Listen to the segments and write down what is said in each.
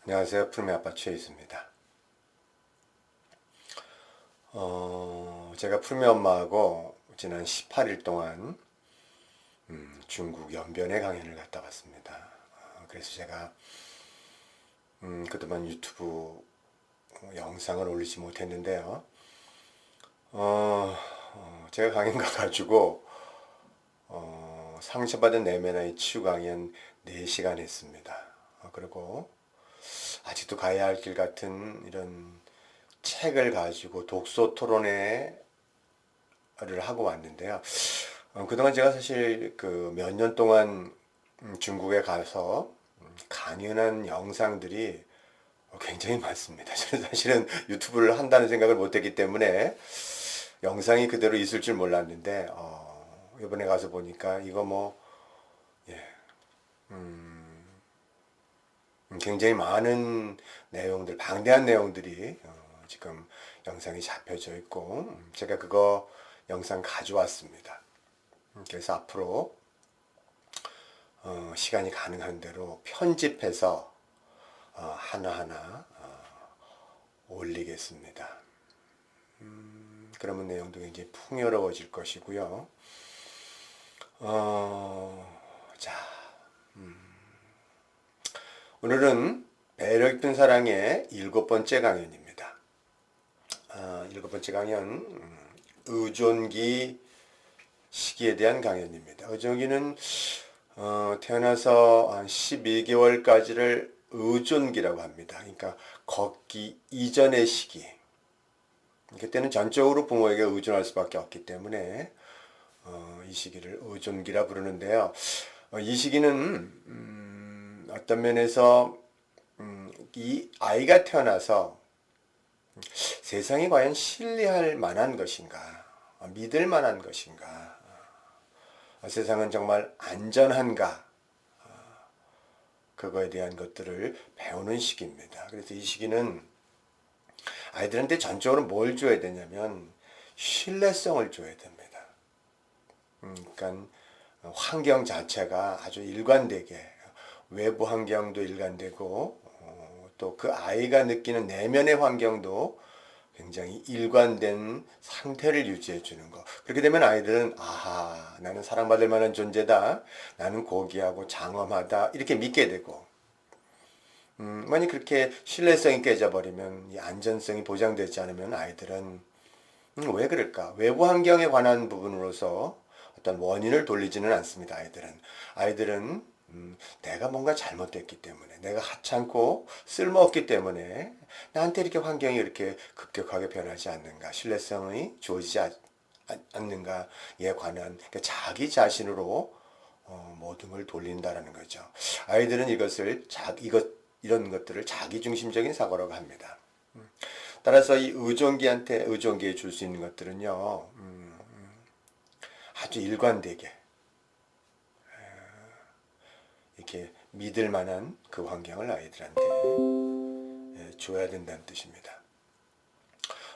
안녕하세요. 푸르메 아빠 최이수입니다. 제가 푸르메 엄마하고 지난 18일 동안 중국 연변에 강연을 갔다 왔습니다. 그래서 제가 그동안 유튜브 영상을 올리지 못했는데요. 제가 강연 가가지고 상처받은 내면의 치유 강연 4시간 했습니다. 그리고 아직도 가야 할 길 같은 이런 책을 가지고 독서 토론회를 하고 왔는데요. 그동안 제가 사실 그 몇 년 동안 중국에 가서 강연한 영상들이 굉장히 많습니다. 저는 사실은 유튜브를 한다는 생각을 못했기 때문에 영상이 그대로 있을 줄 몰랐는데 이번에 가서 보니까 이거 뭐 예, 굉장히 많은 내용들, 방대한 내용들이 지금 영상이 잡혀져 있고 제가 그거 영상 가져왔습니다. 그래서 앞으로 시간이 가능한 대로 편집해서 하나하나 올리겠습니다. 그러면 내용도 굉장히 풍요로워질 것이고요. 자, 오늘은 배려 깊은 사랑의 7번째 강연입니다. 7번째 강연, 의존기 시기에 대한 강연입니다. 의존기는 태어나서 한 12개월까지를 의존기라고 합니다. 그러니까 걷기 이전의 시기. 그때는 전적으로 부모에게 의존할 수밖에 없기 때문에 이 시기를 의존기라 부르는데요. 이 시기는 어떤 면에서 이 아이가 태어나서 세상이 과연 신뢰할 만한 것인가, 믿을 만한 것인가, 세상은 정말 안전한가, 그거에 대한 것들을 배우는 시기입니다. 그래서 이 시기는 아이들한테 전적으로 뭘 줘야 되냐면 신뢰성을 줘야 됩니다. 그러니까 환경 자체가 아주 일관되게, 외부 환경도 일관되고 또 그 아이가 느끼는 내면의 환경도 굉장히 일관된 상태를 유지해 주는 거. 그렇게 되면 아이들은 아하, 나는 사랑받을 만한 존재다. 나는 고귀하고 장엄하다. 이렇게 믿게 되고 만약 그렇게 신뢰성이 깨져버리면, 이 안전성이 보장되지 않으면 아이들은 왜 그럴까? 외부 환경에 관한 부분으로서 어떤 원인을 돌리지는 않습니다. 아이들은 내가 뭔가 잘못됐기 때문에, 내가 하찮고 쓸모없기 때문에 나한테 이렇게 환경이 이렇게 급격하게 변하지 않는가, 신뢰성이 주어지지 않는가에 관한 자기 자신으로 모든 걸 돌린다라는 거죠. 아이들은 이런 것들을 자기중심적인 사고라고 합니다. 따라서 이 의존기에 줄 수 있는 것들은요, 아주 일관되게 이렇게 믿을 만한 그 환경을 아이들한테 줘야 된다는 뜻입니다.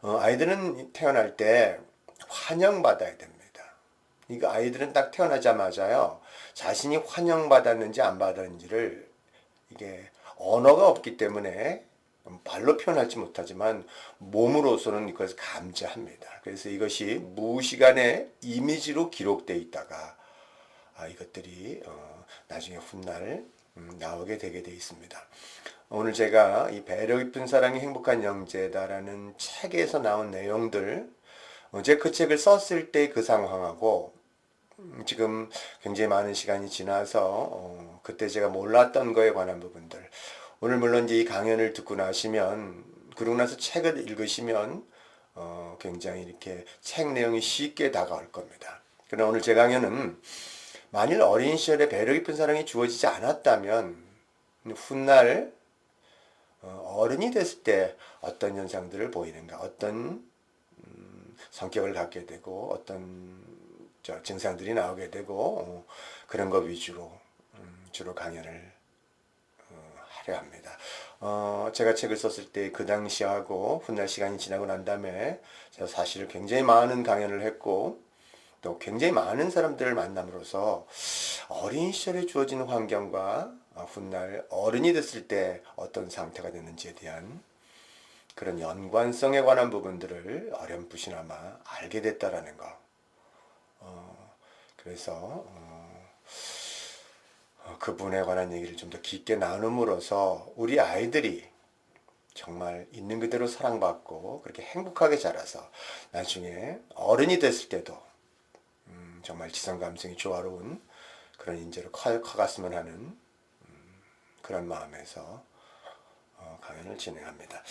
아이들은 태어날 때 환영받아야 됩니다. 이거 아이들은 딱 태어나자마자요, 자신이 환영받았는지 안 받았는지를, 이게 언어가 없기 때문에 말로 표현하지 못하지만 몸으로서는 이것을 감지합니다. 그래서 이것이 무시간의 이미지로 기록되어 있다가 이것들이 나중에 훗날 나오게 되게 되어 있습니다. 오늘 제가 이 배려 깊은 사랑이 행복한 영재다라는 책에서 나온 내용들, 제가 그 책을 썼을 때 그 상황하고 지금 굉장히 많은 시간이 지나서 그때 제가 몰랐던 거에 관한 부분들, 오늘 물론 이제 이 강연을 듣고 나시면, 그러고 나서 책을 읽으시면 굉장히 이렇게 책 내용이 쉽게 다가올 겁니다. 그러나 오늘 제 강연은 만일 어린 시절에 배려 깊은 사랑이 주어지지 않았다면 훗날 어른이 됐을 때 어떤 현상들을 보이는가, 어떤 성격을 갖게 되고 어떤 증상들이 나오게 되고 그런 것 위주로 주로 강연을 하려 합니다. 제가 책을 썼을 때 그 당시하고 훗날 시간이 지나고 난 다음에 제가 사실 굉장히 많은 강연을 했고 또 굉장히 많은 사람들을 만남으로써 어린 시절에 주어진 환경과 훗날 어른이 됐을 때 어떤 상태가 되는지에 대한 그런 연관성에 관한 부분들을 어렴풋이나마 알게 됐다라는 거. 그래서 그분에 관한 얘기를 좀 더 깊게 나눔으로써 우리 아이들이 정말 있는 그대로 사랑받고 그렇게 행복하게 자라서 나중에 어른이 됐을 때도 정말 지성 감성이 조화로운 그런 인재로 커갔으면 하는 그런 마음에서 강연을 진행합니다.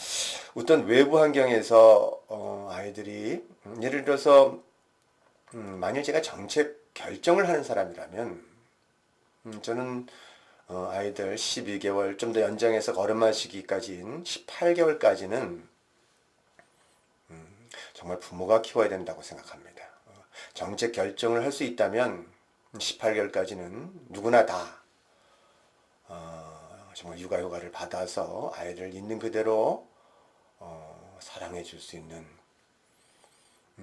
어떤 외부 환경에서 아이들이 예를 들어서 만일 제가 정책 결정을 하는 사람이라면 저는 아이들 12개월 좀 더 연장해서 걸음마 시기까지인 18개월까지는 정말 부모가 키워야 된다고 생각합니다. 정책 결정을 할 수 있다면 18개월까지는 누구나 다 정말 육아휴가를 받아서 아이를 있는 그대로 사랑해 줄 수 있는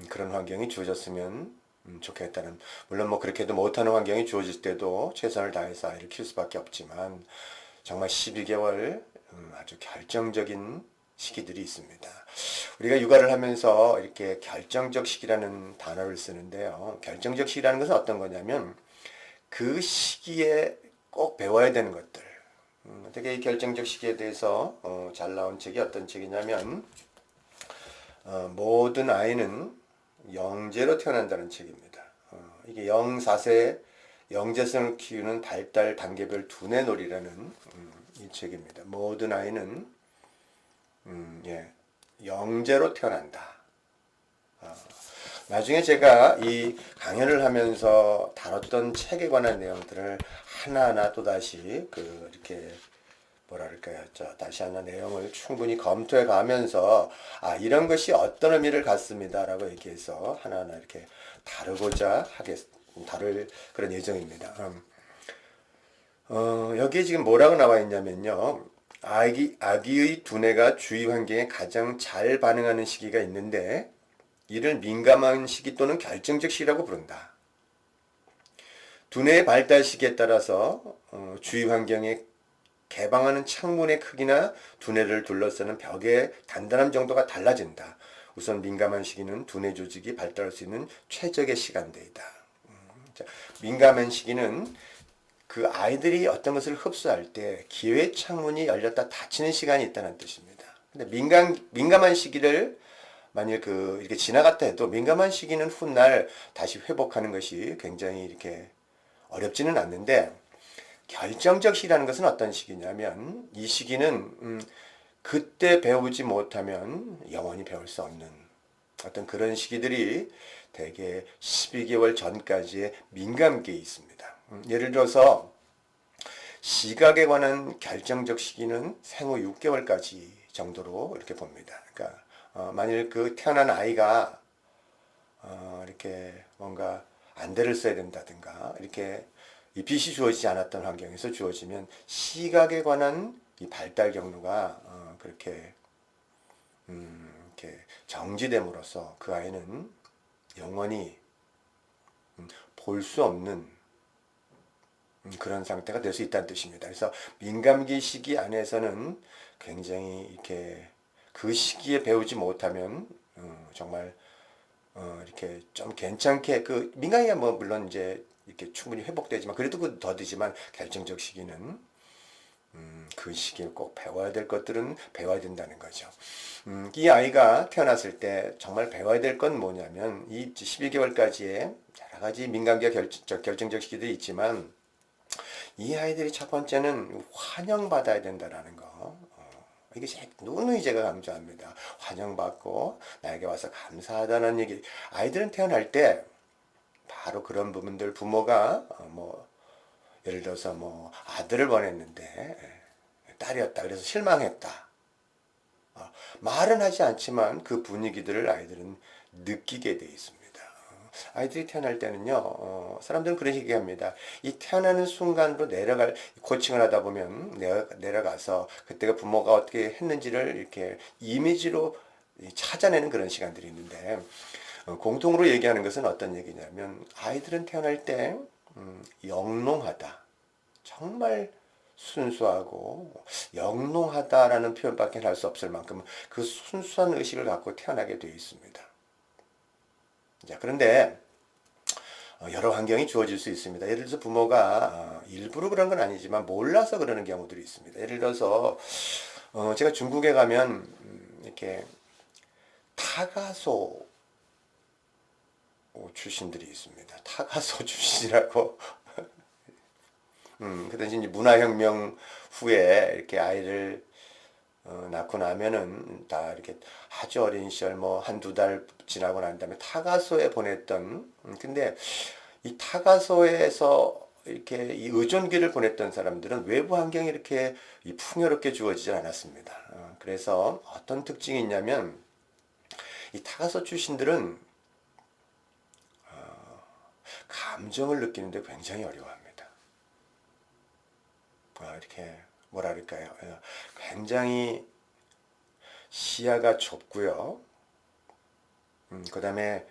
그런 환경이 주어졌으면 좋겠다는, 물론 뭐 그렇게도 못하는 환경이 주어질 때도 최선을 다해서 아이를 키울 수밖에 없지만 정말 12개월 아주 결정적인 시기들이 있습니다. 우리가 육아를 하면서 이렇게 결정적 시기라는 단어를 쓰는데요. 결정적 시기라는 것은 어떤 거냐면 그 시기에 꼭 배워야 되는 것들. 되게 이 결정적 시기에 대해서 잘 나온 책이 어떤 책이냐면 모든 아이는 영재로 태어난다는 책입니다. 이게 0-4세 영재성을 키우는 발달 단계별 두뇌 놀이라는 이 책입니다. 모든 아이는 영재로 태어난다. 나중에 제가 이 강연을 하면서 다뤘던 책에 관한 내용들을 하나하나 또다시 이렇게 뭐랄까요, 다시 하나 내용을 충분히 검토해 가면서 이런 것이 어떤 의미를 갖습니다라고 얘기해서 하나하나 이렇게 다룰 그런 예정입니다. 여기에 지금 뭐라고 나와 있냐면요. 아기의 두뇌가 주위 환경에 가장 잘 반응하는 시기가 있는데 이를 민감한 시기 또는 결정적 시기라고 부른다. 두뇌의 발달 시기에 따라서 주위 환경에 개방하는 창문의 크기나 두뇌를 둘러싸는 벽의 단단함 정도가 달라진다. 우선 민감한 시기는 두뇌 조직이 발달할 수 있는 최적의 시간대이다. 민감한 시기는 그 아이들이 어떤 것을 흡수할 때 기회 창문이 열렸다 닫히는 시간이 있다는 뜻입니다. 근데 민감한 시기를 만일 이렇게 지나갔다 해도 민감한 시기는 훗날 다시 회복하는 것이 굉장히 이렇게 어렵지는 않는데 결정적 시기라는 것은 어떤 시기냐면 이 시기는 그때 배우지 못하면 영원히 배울 수 없는 어떤 그런 시기들이 대개 12개월 전까지의 민감기에 있습니다. 예를 들어서 시각에 관한 결정적 시기는 생후 6개월까지 정도로 이렇게 봅니다. 그러니까 만일 태어난 아이가 이렇게 뭔가 안대를 써야 된다든가 이렇게 이 빛이 주어지지 않았던 환경에서 주어지면 시각에 관한 이 발달 경로가 그렇게 이렇게 정지됨으로써 그 아이는 영원히 볼 수 없는 그런 상태가 될 수 있다는 뜻입니다. 그래서 민감기 시기 안에서는 굉장히 이렇게 그 시기에 배우지 못하면 정말 이렇게 좀 괜찮게 민감기가 뭐 물론 이제 이렇게 충분히 회복되지만 그래도 더디지만 결정적 시기는 그 시기에 꼭 배워야 될 것들은 배워야 된다는 거죠. 이 아이가 태어났을 때 정말 배워야 될 건 뭐냐면 이 12개월까지의 여러 가지 민감기가 결정적 시기들이 있지만 이 아이들이 첫 번째는 환영받아야 된다라는 거. 이게 누누이 제가 강조합니다. 환영받고 나에게 와서 감사하다는 얘기. 아이들은 태어날 때 바로 그런 부분들 부모가 예를 들어서 아들을 원했는데 딸이었다. 그래서 실망했다. 말은 하지 않지만 그 분위기들을 아이들은 느끼게 돼 있습니다. 아이들이 태어날 때는요, 사람들은 그런 얘기합니다. 이 태어나는 순간으로 코칭을 하다 보면 내려가서 그때가 부모가 어떻게 했는지를 이렇게 이미지로 찾아내는 그런 시간들이 있는데, 공통으로 얘기하는 것은 어떤 얘기냐면, 아이들은 태어날 때, 영롱하다. 정말 순수하고 영롱하다라는 표현밖에 할 수 없을 만큼 그 순수한 의식을 갖고 태어나게 되어 있습니다. 자, 그런데 여러 환경이 주어질 수 있습니다. 예를 들어서 부모가 일부러 그런 건 아니지만 몰라서 그러는 경우들이 있습니다. 예를 들어서 제가 중국에 가면 이렇게 타가소 출신들이 있습니다. 타가소 출신이라고. 그 대신 이제 문화혁명 후에 이렇게 아이를 낳고 나면은 다 이렇게 아주 어린 시절 뭐 한두 달 지나고 난 다음에 타가소에 보냈던, 근데 이 타가소에서 이렇게 이 의존기를 보냈던 사람들은 외부 환경이 이렇게 이 풍요롭게 주어지지 않았습니다. 그래서 어떤 특징이 있냐면 이 타가소 출신들은 감정을 느끼는데 굉장히 어려워합니다. 이렇게 뭐라 그럴까요? 굉장히 시야가 좁고요. 그 다음에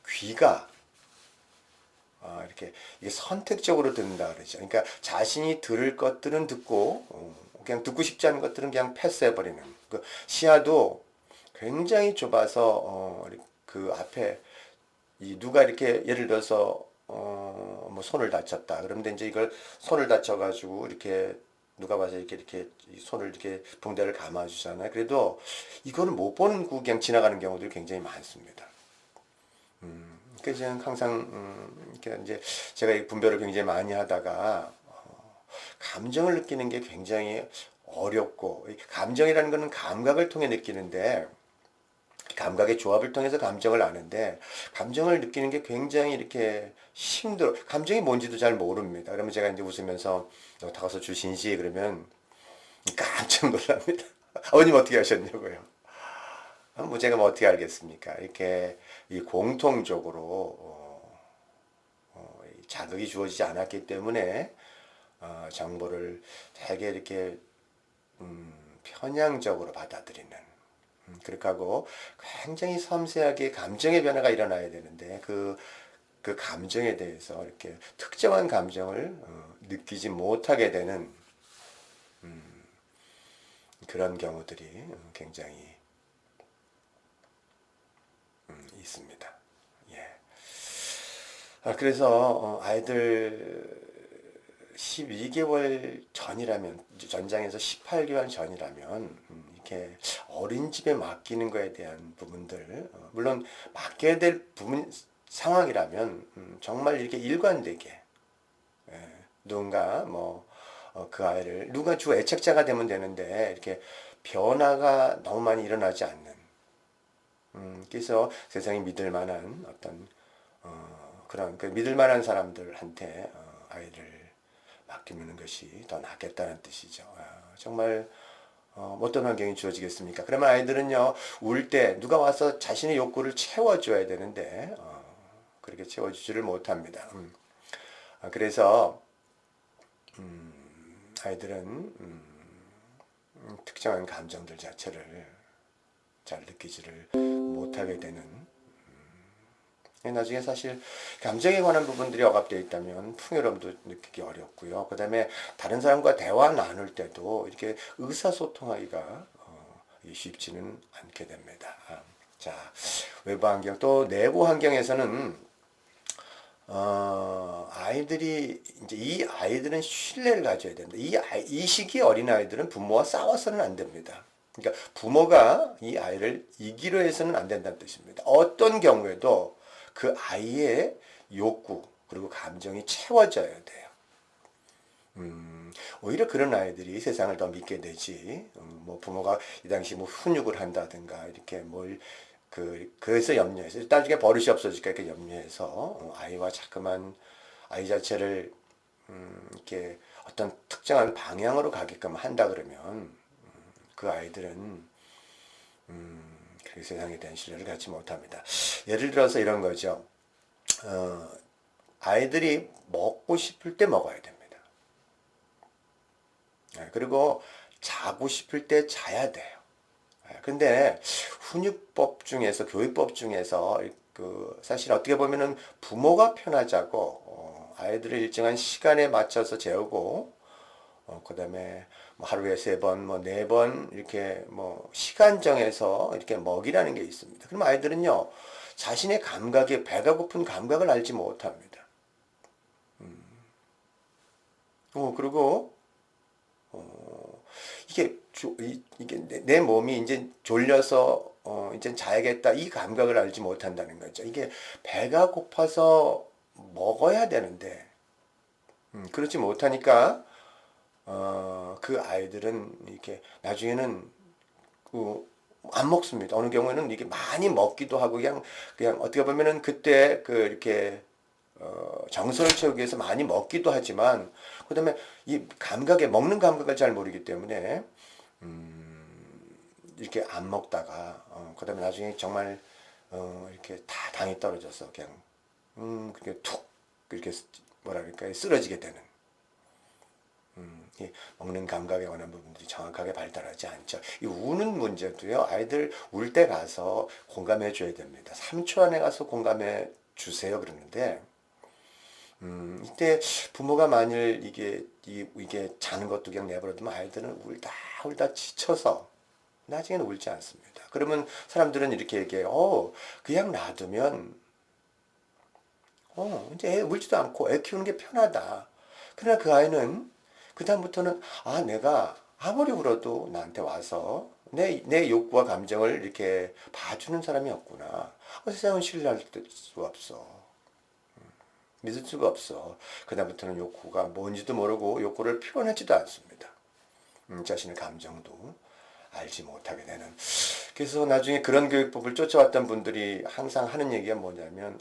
귀가 이렇게 이게 선택적으로 듣는다 그러죠. 그러니까 자신이 들을 것들은 듣고 그냥 듣고 싶지 않은 것들은 그냥 패스해버리는. 그 시야도 굉장히 좁아서 그 앞에 이 누가 이렇게 예를 들어서 뭐 손을 다쳤다. 그런데 이제 이걸 손을 다쳐가지고 이렇게 누가 봐서 이렇게 이 손을 이렇게 붕대를 감아주잖아요. 그래도 이거를 못 보는 그냥 지나가는 경우들이 굉장히 많습니다. 그래서 저는 항상 이렇게 이제 제가 이 분별을 굉장히 많이 하다가 감정을 느끼는 게 굉장히 어렵고, 감정이라는 것은 감각을 통해 느끼는데 감각의 조합을 통해서 감정을 아는데 감정을 느끼는 게 굉장히 이렇게 힘들어. 감정이 뭔지도 잘 모릅니다. 그러면 제가 이제 웃으면서 너 타가서 출신이지 그러면 깜짝 놀랍니다. 아버님 어떻게 하셨냐고요. 뭐 제가 뭐 어떻게 알겠습니까? 이렇게 이 공통적으로 자극이 주어지지 않았기 때문에 정보를 되게 이렇게 편향적으로 받아들이는, 그렇게 하고 굉장히 섬세하게 감정의 변화가 일어나야 되는데 그 감정에 대해서 이렇게 특정한 감정을 느끼지 못하게 되는 그런 경우들이 굉장히 있습니다. 예. 그래서 아이들 12개월 전이라면, 전장에서 18개월 전이라면 이렇게 어린집에 맡기는 거에 대한 부분들, 물론 맡겨야 될 부분 상황이라면 정말 이렇게 일관되게 누군가 뭐 그 아이를 누가 주 애착자가 되면 되는데 이렇게 변화가 너무 많이 일어나지 않는, 그래서 세상이 믿을 만한 어떤 그런 그 믿을 만한 사람들한테 아이를 맡기는 것이 더 낫겠다는 뜻이죠. 정말 어떤 환경이 주어지겠습니까? 그러면 아이들은요, 울 때 누가 와서 자신의 욕구를 채워줘야 되는데 그렇게 채워주지를 못합니다. 그래서 아이들은 특정한 감정들 자체를 잘 느끼지를 못하게 되는, 나중에 사실 감정에 관한 부분들이 억압되어 있다면 풍요로움도 느끼기 어렵고요. 그 다음에 다른 사람과 대화 나눌 때도 이렇게 의사소통하기가 쉽지는 않게 됩니다. 자, 외부 환경, 또 내부 환경에서는 아이들이 이제 이 아이들은 신뢰를 가져야 된다. 이 시기 어린 아이들은 부모와 싸워서는 안 됩니다. 그러니까 부모가 이 아이를 이기려 해서는 안 된다는 뜻입니다. 어떤 경우에도 그 아이의 욕구 그리고 감정이 채워져야 돼요. 오히려 그런 아이들이 세상을 더 믿게 되지. 뭐 부모가 이 당시 뭐 훈육을 한다든가 이렇게 뭘 그래서 염려해서 나중에 버릇이 없어질까 이렇게 염려해서 아이와 자꾸만 아이 자체를 이렇게 어떤 특정한 방향으로 가게끔 한다 그러면 그 아이들은 그 세상에 대한 신뢰를 갖지 못합니다. 예를 들어서 이런 거죠. 아이들이 먹고 싶을 때 먹어야 됩니다. 그리고 자고 싶을 때 자야 돼요. 근데 훈육법 중에서, 교육법 중에서 사실 어떻게 보면은 부모가 편하자고 아이들을 일정한 시간에 맞춰서 재우고 그다음에 뭐 하루에 3번, 뭐 4번 이렇게 뭐 시간 정해서 이렇게 먹이라는 게 있습니다. 그럼 아이들은요 자신의 감각에 배가 고픈 감각을 알지 못합니다. 그리고 이게 이게 내 몸이 이제 졸려서 이제 자야겠다 이 감각을 알지 못한다는 거죠. 이게 배가 고파서 먹어야 되는데 그렇지 못하니까 그 아이들은 이렇게 나중에는 안 먹습니다. 어느 경우에는 이게 많이 먹기도 하고 그냥 어떻게 보면은 그때 그 이렇게 정서를 채우기 위해서 많이 먹기도 하지만 그다음에 이 감각에 먹는 감각을 잘 모르기 때문에 이렇게 안 먹다가 그다음에 나중에 정말 이렇게 다 당이 떨어져서 그냥 그렇게 툭 이렇게 뭐라 그럴까 쓰러지게 되는 이 먹는 감각에 관한 부분들이 정확하게 발달하지 않죠. 이 우는 문제도요. 아이들 울 때 가서 공감해 줘야 됩니다. 3초 안에 가서 공감해 주세요. 그러는데 이때 부모가 만일 이게 자는 것도 그냥 내버려두면 아이들은 울다 지쳐서 나중에는 울지 않습니다. 그러면 사람들은 이렇게 얘기해요. 그냥 놔두면 이제 애 울지도 않고 애 키우는 게 편하다. 그러나 그 아이는 그다음부터는 내가 아무리 울어도 나한테 와서 내 욕구와 감정을 이렇게 봐주는 사람이 없구나. 세상은 신뢰할 수 없어. 믿을 수가 없어. 그다음부터는 욕구가 뭔지도 모르고 욕구를 표현하지도 않습니다. 자신의 감정도 알지 못하게 되는. 그래서 나중에 그런 교육법을 쫓아왔던 분들이 항상 하는 얘기가 뭐냐면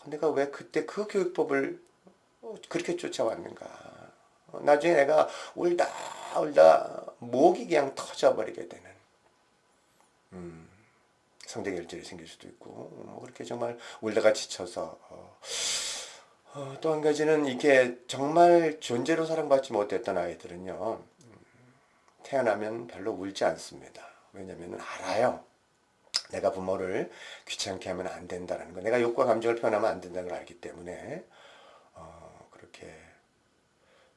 내가 왜 그때 그 교육법을 그렇게 쫓아왔는가. 나중에 내가 울다 목이 그냥 터져버리게 되는 성대결절이 생길 수도 있고 그렇게 정말 울다가 지쳐서 또 한 가지는 이게 정말 존재로 사랑받지 못했던 아이들은요 태어나면 별로 울지 않습니다. 왜냐하면 알아요. 내가 부모를 귀찮게 하면 안 된다는 거, 내가 욕구와 감정을 표현하면 안 된다는 걸 알기 때문에 그렇게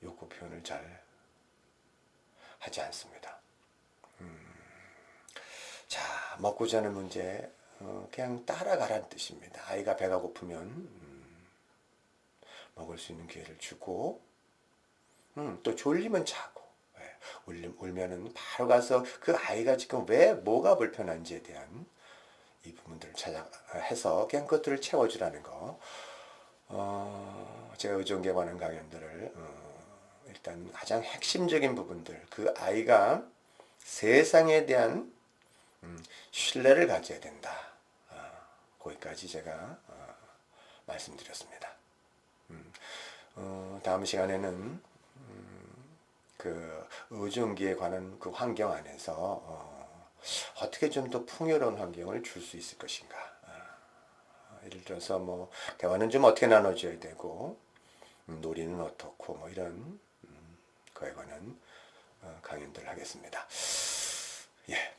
욕구 표현을 잘 하지 않습니다. 자, 먹고 자는 문제 그냥 따라가라는 뜻입니다. 아이가 배가 고프면 먹을 수 있는 기회를 주고 또 졸리면 자고 울면은 바로 가서 그 아이가 지금 왜 뭐가 불편한지에 대한 이 부분들을 해서 그냥 그것들을 채워주라는 거. 제가 의존계 관한 강연들을 일단 가장 핵심적인 부분들 그 아이가 세상에 대한 신뢰를 가져야 된다. 거기까지 제가 말씀드렸습니다. 다음 시간에는 그 의존기에 관한 그 환경 안에서 어떻게 좀 더 풍요로운 환경을 줄 수 있을 것인가. 예를 들어서 뭐 대화는 좀 어떻게 나눠줘야 되고 놀이는 어떻고 뭐 이런 거에 관한 강연들을 하겠습니다. 예.